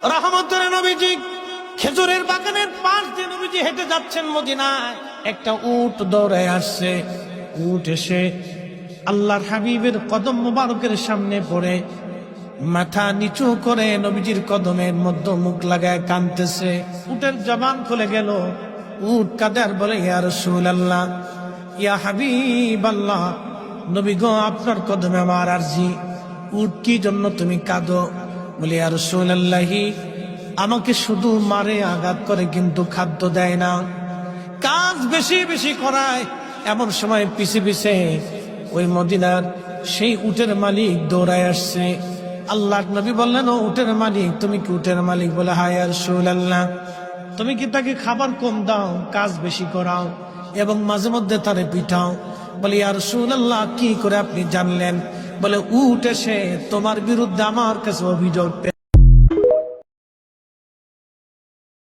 রহমতের নবীজি খেজুরের বাগানের পাশ দিয়ে নবীজি হেঁটে যাচ্ছেন মদিনায়। একটা উট দৌড়ে আসছে। উট এসে আল্লাহর হাবিবের কদম মোবারকের সামনে পড়ে মাথা নিচু করে নবীজির কদমের মধ্যে মুখ লাগায় কাঁদতেছে। উটের জবান খুলে গেল। উট কাঁদে আর বলে, ইয়া রাসূলুল্লাহ, ইয়া হাবিবাল্লাহ, নবী গো, আপনার কদমে আমার আরজি। উট, কি জন্য তুমি কাঁদো? বলে, ইয়া রাসূলুল্লাহি, আমাকে শুধু মারে, আঘাত করে, কিন্তু খাদ্য দেয় না, কাজ বেশি বেশি করায়। এমন সময় পিছে পিছে ওই মদিনার সেই উটের মালিক দৌড়ায় আসছে। আল্লাহর নবী বললেন, ও উটের মালিক, তুমি কি উটের মালিক? বলে, হ্যাঁ ইয়া রাসূলুল্লাহ। তুমি কি তাকে খাবার কম দাও, কাজ বেশি করাও এবং মাঝে মধ্যে তারে পিঠাও? বলে, ইয়া রাসূলুল্লাহ, কি করে আপনি জানলেন? বলে, উট এসে তোমার বিরুদ্ধে আমার কাছে অভিযোগ